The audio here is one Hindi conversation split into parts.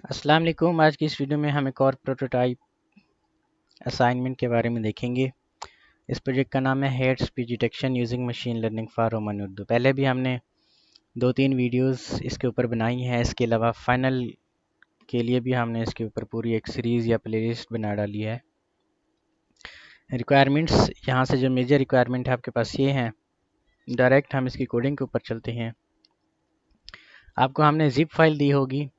अस्सलाम वालेकुम। आज की इस वीडियो में हम एक और प्रोटोटाइप असाइनमेंट के बारे में देखेंगे। इस प्रोजेक्ट का नाम है head speech detection using machine learning for Roman Urdu. पहले भी हमने 2-3 वीडियोस इसके ऊपर बनाई हैं। इसके अलावा फाइनल के लिए भी हमने इसके ऊपर पूरी एक सीरीज़ या प्लेलिस्ट बना डाली है। रिक्वायरमेंट्स यहाँ से जो मेजर रिक्वायरमेंट है आपके पास ये हैं। डायरेक्ट हम इसकी कोडिंग के ऊपर चलते हैं। आपको हमने जिप फाइल दी होगी।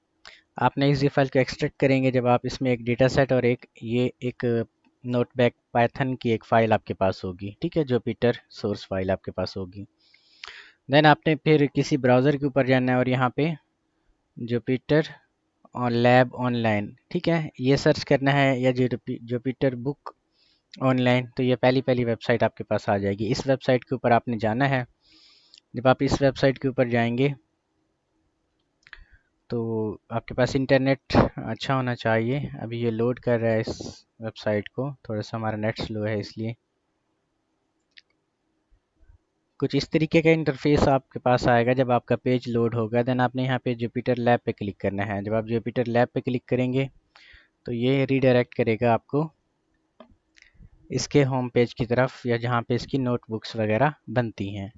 आपने इस फाइल को एक्सट्रैक्ट करेंगे जब आप इसमें एक डेटा सेट और एक नोटबैक पाइथन की एक फ़ाइल आपके पास होगी, ठीक है, जुपिटर सोर्स फाइल आपके पास होगी। देन आपने फिर किसी ब्राउज़र के ऊपर जाना है और यहाँ पे जुपिटर और लैब ऑनलाइन, ठीक है, ये सर्च करना है, या जुपिटर बुक ऑनलाइन। तो ये पहली पहली वेबसाइट आपके पास आ जाएगी। इस वेबसाइट के ऊपर आपने जाना है। जब आप इस वेबसाइट के ऊपर जाएंगे तो आपके पास इंटरनेट अच्छा होना चाहिए। अभी ये लोड कर रहा है इस वेबसाइट को, थोड़ा सा हमारा नेट स्लो है इसलिए। कुछ इस तरीके का इंटरफेस आपके पास आएगा जब आपका पेज लोड होगा। देन आपने यहाँ पे जुपिटर लैब पे क्लिक करना है। जब आप जुपिटर लैब पे क्लिक करेंगे तो ये रीडायरेक्ट करेगा आपको इसके होम पेज की तरफ, या जहाँ पे इसकी नोटबुक्स वगैरह बनती हैं।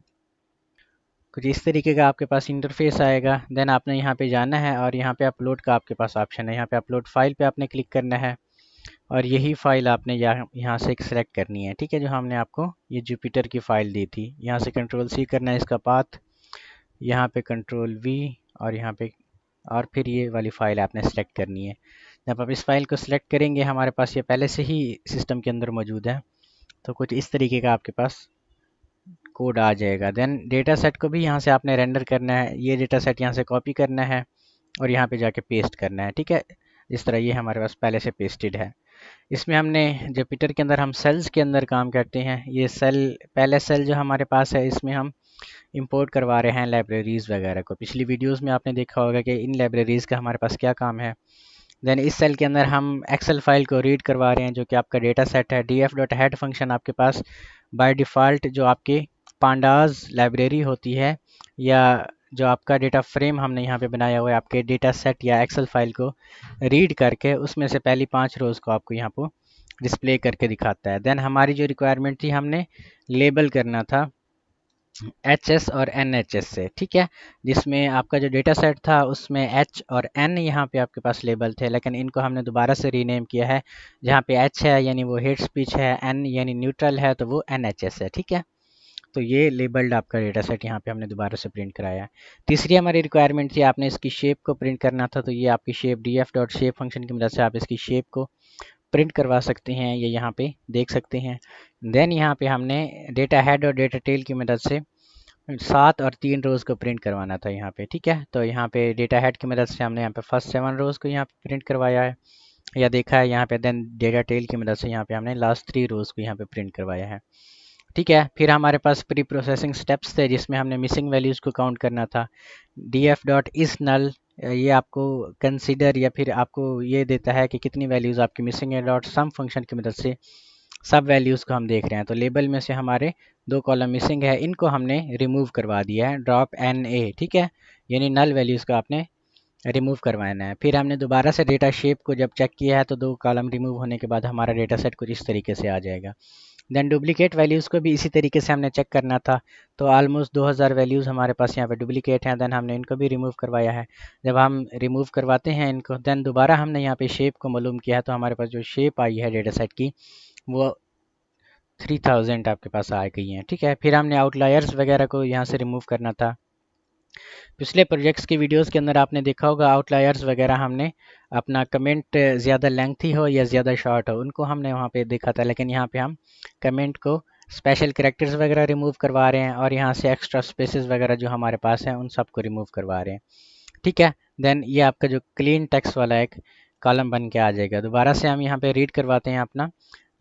कुछ इस तरीके का आपके पास इंटरफेस आएगा। देन आपने यहाँ पे जाना है और यहाँ पे अपलोड का आपके पास ऑप्शन है। यहाँ पे अपलोड फाइल पे आपने क्लिक करना है और यही फ़ाइल आपने यहाँ से सेलेक्ट करनी है, ठीक है, जो हमने आपको ये जुपिटर की फ़ाइल दी थी। यहाँ से कंट्रोल सी करना है इसका पाथ, यहाँ पे कंट्रोल वी, और यहाँ पे, और फिर ये वाली फ़ाइल आपने सेलेक्ट करनी है। जब आप इस फाइल को सिलेक्ट करेंगे, हमारे पास ये पहले से ही सिस्टम के अंदर मौजूद है, तो कुछ इस तरीके का आपके पास कोड आ जाएगा। देन डेटा सेट को भी यहाँ से आपने रेंडर करना है। ये डेटा सेट यहाँ से कॉपी करना है और यहाँ पे जाके पेस्ट करना है, ठीक है, जिस तरह ये हमारे पास पहले से पेस्टेड है। इसमें हमने जुपिटर के अंदर हम सेल्स के अंदर काम करते हैं। ये पहले सेल जो हमारे पास है, इसमें हम इंपोर्ट करवा रहे हैं लाइब्रेरीज़ वगैरह को। पिछली वीडियोस में आपने देखा होगा कि इन लाइब्रेरीज़ का हमारे पास क्या काम है। देन इस सेल के अंदर हम एक्सेल फाइल को रीड करवा रहे हैं, जो कि आपका डेटा सेट है। df.head फंक्शन आपके पास बाय डिफ़ॉल्ट जो आपके पांडाज लाइब्रेरी होती है, या जो आपका डेटा फ्रेम हमने यहाँ पे बनाया हुआ है, आपके डेटा सेट या एक्सेल फाइल को रीड करके उसमें से पहली 5 रोज़ को आपको यहाँ पर डिस्प्ले करके दिखाता है। देन हमारी जो रिक्वायरमेंट थी, हमने लेबल करना था HS और NHS से, ठीक है, जिसमें आपका जो डेटा सेट था उसमें H और N यहाँ पे आपके पास लेबल थे, लेकिन इनको हमने दोबारा से रीनेम किया है। जहाँ पे H है यानी वो हेड स्पीच है, N यानी न्यूट्रल है तो वो NHS है, ठीक है। तो ये लेबल्ड आपका डेटा सेट यहाँ पे हमने दोबारा से प्रिंट कराया है। तीसरी हमारी रिक्वायरमेंट थी, आपने इसकी शेप को प्रिंट करना था। तो ये आपकी शेप df.shape फंक्शन की मदद से आप इसकी शेप को प्रिंट करवा सकते हैं, ये यहाँ पे देख सकते हैं। देन यहाँ पे हमने डेटा हेड और डेटा टेल की मदद से 7 और 3 रोज़ को प्रिंट करवाना था यहाँ पे, ठीक है। तो यहाँ पे डेटा हेड की मदद से हमने यहाँ पे फर्स्ट 7 रोज़ को यहाँ पे प्रिंट करवाया है या देखा है यहाँ पे। देन डेटा टेल की मदद से यहाँ पे हमने लास्ट 3 रोज़ को यहाँ पे प्रिंट करवाया है, ठीक है। फिर हमारे पास प्री प्रोसेसिंग स्टेप्स थे, जिसमें हमने मिसिंग वैल्यूज़ को काउंट करना था। df.isNull ये आपको कंसीडर या फिर आपको ये देता है कि कितनी वैल्यूज़ आपकी मिसिंग है। .sum फंक्शन की मदद से सब वैल्यूज़ को हम देख रहे हैं। तो लेबल में से हमारे 2 कॉलम मिसिंग है, इनको हमने रिमूव करवा दिया है, ड्रॉप NA, ठीक है, यानी नल वैल्यूज़ को आपने रिमूव करवाना है। फिर हमने दोबारा से डेटा शेप को जब चेक किया है तो 2 कॉलम रिमूव होने के बाद हमारा डेटा सेट कुछ इस तरीके से आ जाएगा। देन डुप्लीकेट वैल्यूज़ को भी इसी तरीके से हमने चेक करना था। तो ऑलमोस्ट 2000 वैल्यूज़ हमारे पास यहाँ पे डुप्लीकेट हैं। देन हमने इनको भी रिमूव करवाया है। जब हम रिमूव करवाते हैं इनको, देन दोबारा हमने यहाँ पे शेप को मालूम किया है, तो हमारे पास जो शेप आई है डेटा सेट की वो 3000 आपके पास आ गई हैं, ठीक है। फिर हमने आउटलायर्स वगैरह को यहाँ से रिमूव करना था। पिछले प्रोजेक्ट्स की वीडियोस के अंदर आपने देखा होगा आउटलायर्स वगैरह हमने अपना कमेंट ज़्यादा लेंथी हो या ज़्यादा शॉर्ट हो उनको हमने वहाँ पे देखा था, लेकिन यहाँ पे हम कमेंट को स्पेशल कैरेक्टर्स वगैरह रिमूव करवा रहे हैं और यहाँ से एक्स्ट्रा स्पेसेस वगैरह जो हमारे पास हैं उन सब को रिमूव करवा रहे हैं, ठीक है। देन ये आपका जो क्लीन टेक्स्ट वाला एक कॉलम बन के आ जाएगा। दोबारा से हम यहाँ पे रीड करवाते हैं अपना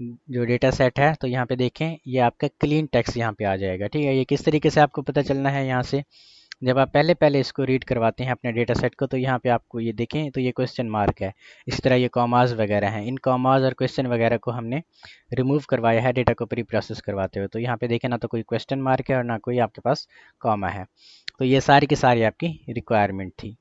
जो डेटा सेट है, तो यहाँ पे देखें ये आपका क्लीन टेक्स्ट यहाँ पे आ जाएगा, ठीक है। ये किस तरीके से आपको पता चलना है, यहाँ से जब आप पहले पहले इसको रीड करवाते हैं अपने डेटा सेट को, तो यहाँ पे आपको ये देखें तो ये क्वेश्चन मार्क है, इस तरह ये कॉमाज वगैरह हैं, इन कॉमाज और क्वेश्चन वगैरह को हमने रिमूव करवाया है डेटा को प्री प्रोसेस करवाते हुए। तो यहाँ पे देखें ना तो कोई क्वेश्चन मार्क है और ना कोई आपके पास कॉमा है। तो ये सारी की सारी आपकी रिक्वायरमेंट थी।